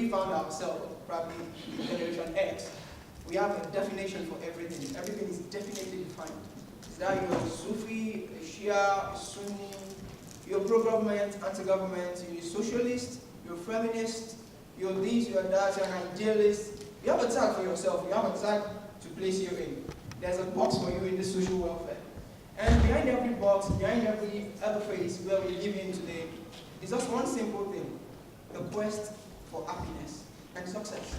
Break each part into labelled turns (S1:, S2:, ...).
S1: we found ourselves, probably Generation X, we have a definition for everything. Everything is definitely defined. Is that you're a Sufi, a Shia, a Sunni, you're pro-government, anti-government, you're a socialist, you're a feminist, you're this, you're that, you're an idealist. You have a tag for yourself, you have a tag to place you in. There's a box for you in this social welfare. And behind every box, behind every other phase where we live in today, is just one simple thing: the quest for happiness and success.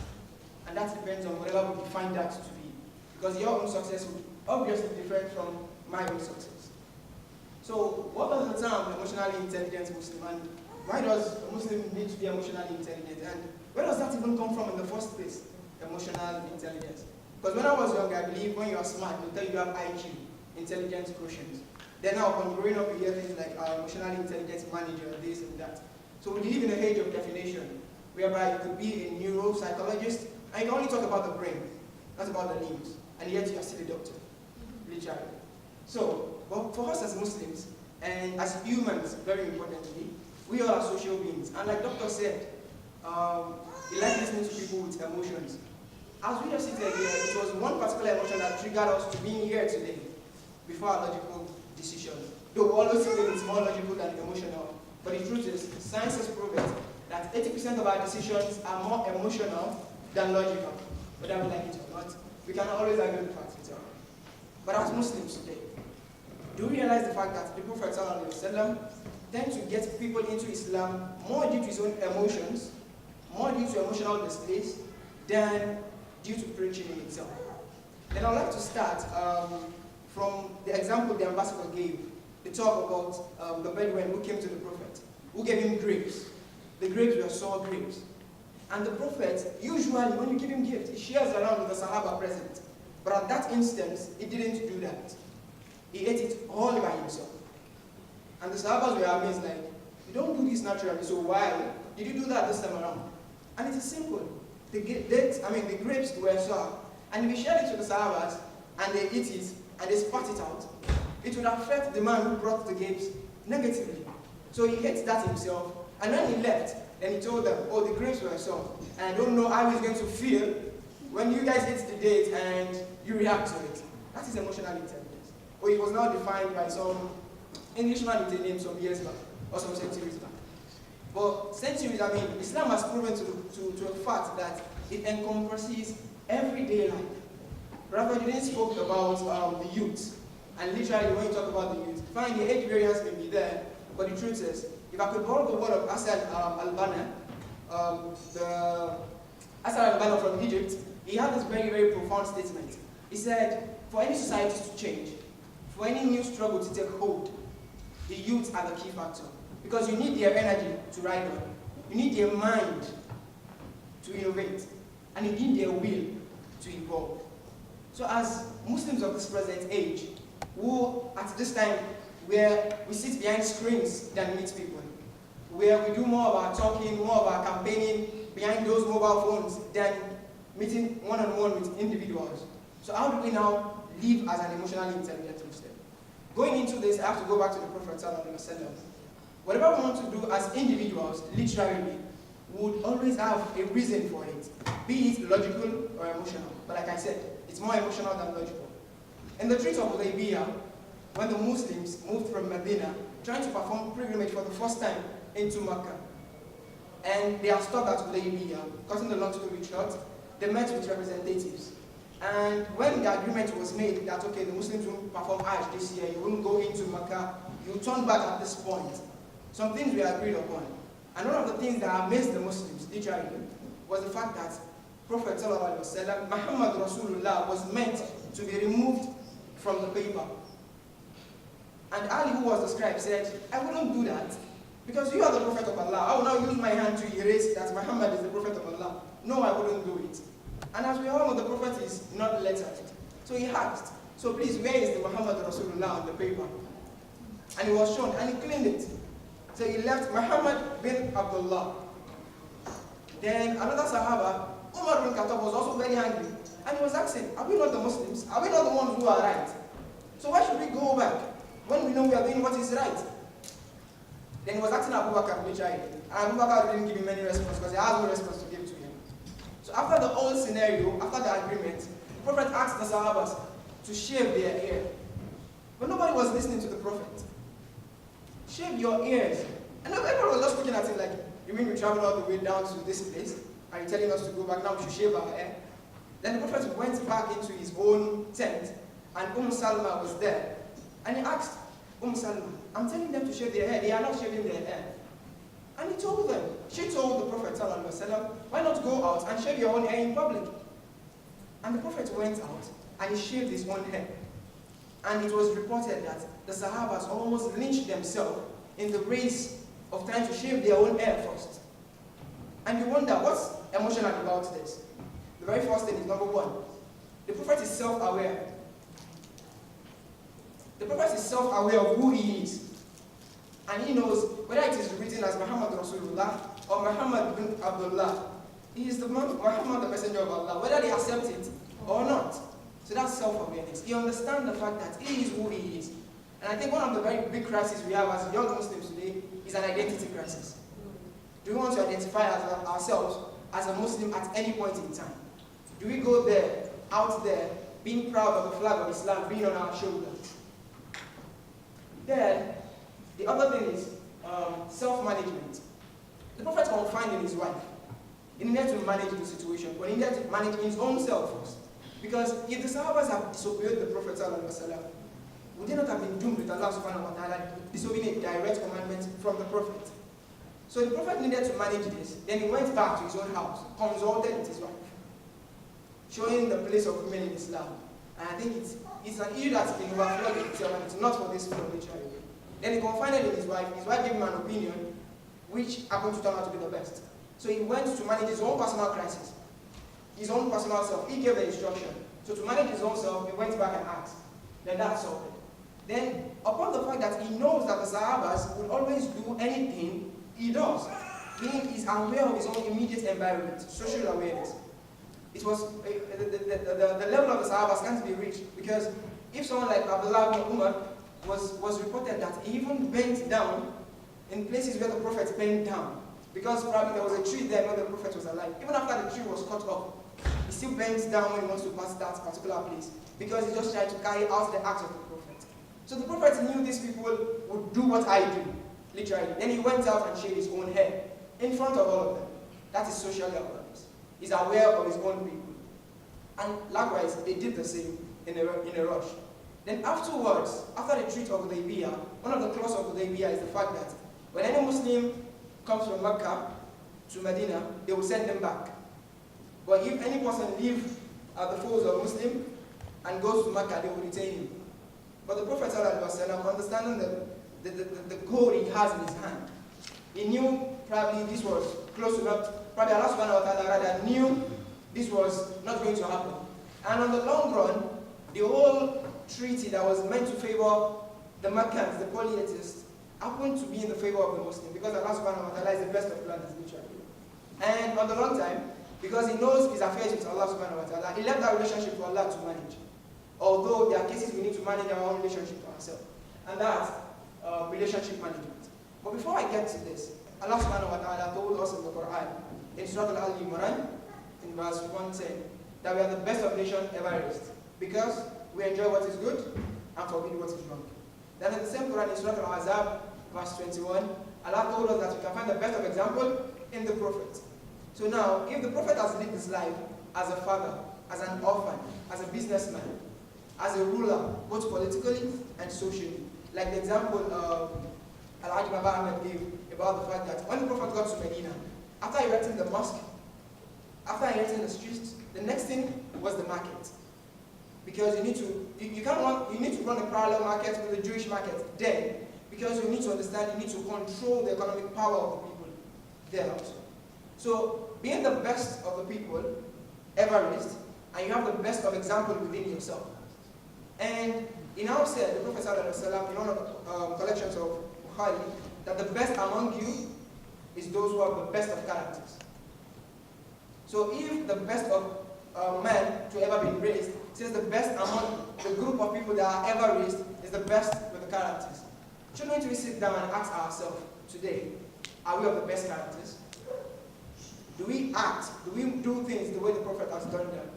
S1: And that depends on whatever we define that to be. Because your own success will obviously be different from my own success. So, what does the term emotionally intelligent Muslim, and why does a Muslim need to be emotionally intelligent? And where does that even come from in the first place? Emotional intelligence. Because when I was young, I believe when you are smart, they tell you have IQ, intelligence quotient. Then now, when growing up, you hear things like emotionally intelligence manager, this and that. So we live in an age of definition, whereby you could be a neuropsychologist, and you can only talk about the brain, not about the limbs, and yet you are still a doctor, literally. So, but for us as Muslims, and as humans, very importantly, we are social beings. And like Doctor said, we like listening to people with emotions. As we just sit here, it was one particular emotion that triggered us to being here today, before our logical decision. Though we always say it's more logical than emotional, but the truth is, science has proven that 80% of our decisions are more emotional than logical. Whether we like it or not, we can always argue the facts with her. But as Muslims today, do we realize the fact that the Prophet ﷺ tend to get people into Islam more due to his own emotions, more due to emotional displays, than due to preaching in itself? Then I'd like to start from the example the ambassador gave. They talk about the Bedouin who came to the Prophet, who gave him grapes. The grapes were sour grapes. And the Prophet, usually when you give him gifts, he shares around with the Sahaba present. But at that instance, he didn't do that. He ate it all by himself. And the Sahabas were amazed, like, you don't do this naturally, so why did you do that this time around? And it is simple. The grapes were sour. And if you share it with the Sahabas, and they eat it, and they spat it out, it would affect the man who brought the grapes negatively. So he ate that himself, and when he left, then he told them, oh, the grapes were sour, and I don't know how he's going to feel when you guys eat the date and you react to it. That is emotional intelligence. Or it was now defined by some Englishman with a name some years back, or some centuries back. But centuries, Islam has proven to a fact that it encompasses everyday life. Rather, you didn't speak about the youth. And literally, when you talk about the youth, fine, the age variance may be there, but the truth is, if I could borrow the word of Asad al-Banna, Asad al-Banna from Egypt, he had this very, very profound statement. He said, for any society to change, for any new struggle to take hold, the youth are the key factor. Because you need their energy to ride on. You need their mind to innovate. And you need their will to evolve. So as Muslims of this present age, who at this time, where we sit behind screens than meet people, where we do more of our talking, more of our campaigning behind those mobile phones than meeting one-on-one with individuals. So how do we now live as an emotionally intelligent Muslim? Going into this, I have to go back to the Prophet ﷺ. Whatever we want to do as individuals, literally, we would always have a reason for it, be it logical or emotional. But like I said, it's more emotional than logical. In the Treaty of Hudaybiyah, when the Muslims moved from Medina, trying to perform pilgrimage for the first time into Mecca, and they are stopped at Hudaybiyah, cutting the long story short, they met with representatives. And when the agreement was made that, okay, the Muslims won't perform Hajj this year, you won't go into Mecca, you turn back at this point. Some things we agreed upon. And one of the things that amazed the Muslims, literally, was the fact that Prophet ﷺ, Muhammad Rasulullah, was meant to be removed from the paper. And Ali, who was the scribe, said, I wouldn't do that, because you are the Prophet of Allah. I will now use my hand to erase that Muhammad is the Prophet of Allah. No, I wouldn't do it. And as we all know, the Prophet is not lettered. So he asked, so please, where is the Muhammad Rasulullah on the paper? And he was shown, and he cleaned it. So he left Muhammad bin Abdullah. Then another Sahaba, Umar bin Khattab, was also very angry. And he was asking, are we not the Muslims? Are we not the ones who are right? So why should we go back when we know we are doing what is right? Then he was asking Abu Bakr, and Abu Bakr didn't give him any response because he has no response to give to him. after the whole scenario, after the agreement, the Prophet asked the Sahabas to shave their hair. But nobody was listening to the Prophet. Shave your ears. And everyone was just looking at him like, you mean we traveled all the way down to this place? Are you telling us to go back now? We should shave our hair? Then the Prophet went back into his own tent, and Salma was there. And he asked Salma, I'm telling them to shave their hair. They are not shaving their hair. And he told them, she told the Prophet, why not go out and shave your own hair in public? And the Prophet went out and he shaved his own hair. And it was reported that the Sahabas almost lynched themselves in the race of trying to shave their own hair first. And you wonder, what's emotional about this? The very first thing is, number one, the Prophet is self-aware. The Prophet is self-aware of who he is. And he knows whether it is written as Muhammad Rasulullah or Muhammad bin Abdullah. He is the Muhammad, the messenger of Allah, whether they accept it or not. So that's self-awareness. He understands the fact that he is who he is. And I think one of the very big crises we have as young Muslims today is an identity crisis. Do we want to identify ourselves as a Muslim at any point in time? Do we go there, out there, being proud of the flag of Islam being on our shoulders? Then, the other thing is self-management. The Prophet confined in his wife. He needed to manage the situation, but he needed to manage his own self first. Because if the Sahabas have disobeyed the Prophet ﷺ, would they not have been doomed with Allah subhanahu wa ta'ala disobeying a direct commandment from the Prophet? So the Prophet needed to manage this. Then he went back to his own house, consulted with his wife, showing the place of women in Islam. And I think it's an issue that's been overflowed in itself, and it's not for this film, literally. Then he confided in his wife. His wife gave him an opinion, which happened to turn out to be the best. So he went to manage his own personal crisis, his own personal self. He gave the instruction. So to manage his own self, he went back and asked. Then that solved it. Then, upon the fact that he knows that the Sahabas will always do anything he does, meaning he's aware of his own immediate environment, social awareness. It was the level of the Sahabas can't be reached, because if someone like Abdullah ibn Umar was reported that he even bent down in places where the Prophet bent down, because probably there was a tree there when the Prophet was alive. Even after the tree was cut off, he still bends down when he wants to pass that particular place, because he just tried to carry out the acts of the Prophet. So the Prophet knew these people would do what I do, literally. Then he went out and shaved his own hair in front of all of them. That is social awareness. He's aware of his own people. And likewise, they did the same in a rush. Then afterwards, after the Treaty of Hudaybiyah, one of the clauses of Hudaybiyah is the fact that when any Muslim comes from Mecca to Medina, they will send them back. But if any person leaves the folds of Muslim and goes to Mecca, they will retain him. But the Prophet ﷺ, understanding the goal he has in his hand, he knew probably this was close enough. Probably Allah subhanahu wa ta'ala knew this was not going to happen. And on the long run, the whole treaty that was meant to favor the Meccans, the polytheists, happened to be in the favor of the Muslim, because Allah subhanahu wa ta'ala is the best of planners, literally. And on the long time, because he knows his affairs with Allah subhanahu wa ta'ala, he left that relationship for Allah to manage. Although there are cases we need to manage our own relationship to ourselves. And that's relationship management. But before I get to this, Allah subhanahu wa ta'ala told us in the Quran, in Surah Al-Imran, in verse 110, that we are the best of nations ever raised, because we enjoy what is good and forbid what is wrong. Then in the same Quran, in Surah Al-Ahzab, verse 21, Allah told us that we can find the best of example in the Prophet. So now, if the Prophet has lived his life as a father, as an orphan, as a businessman, as a ruler, both politically and socially, like the example Al-Hajj Baba Ahmed gave about the fact that when the Prophet got to Medina, after erecting the mosque, after erecting the streets, the next thing was the market. Because you need to run a parallel market with the Jewish market then, because you need to understand, you need to control the economic power of the people there also. So, being the best of the people ever raised, and you have the best of example within yourself. And he now said, the Prophet ﷺ, in one of the collections of Bukhari, that the best among you is those who have the best of characters. So if the best of man to ever be raised, says the best among the group of people that are ever raised is the best with the characters. Shouldn't we sit down and ask ourselves today, are we of the best characters? Do we act? Do we do things the way the Prophet has done them?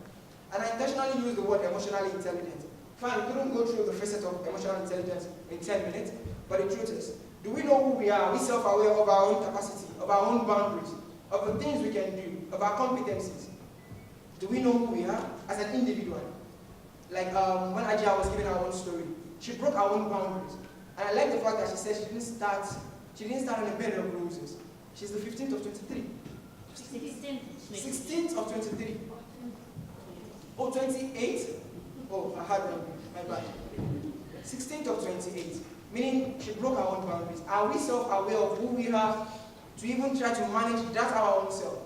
S1: And I intentionally use the word emotionally intelligent. Fine, we couldn't go through the facet of emotional intelligence in 10 minutes, but the truth is, do we know who we are? Are we self-aware of our own capacity, of our own boundaries, of the things we can do, of our competencies? Do we know who we are as an individual? Like when Ajia was giving her own story, she broke her own boundaries. And I like the fact that she said she didn't start on a bed of roses. She's the 15th of 23. 16th of 23. Oh, 28? Oh, I had my bad. 16th of 28. Meaning she broke her own boundaries. Are we self-aware of who we are to even try to manage that our own self?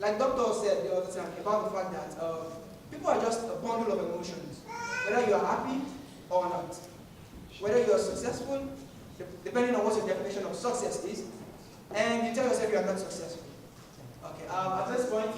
S1: Like Doctor said the other time about the fact that people are just a bundle of emotions. Whether you are happy or not. Whether you are successful, depending on what your definition of success is, and you tell yourself you are not successful. Okay, at this point,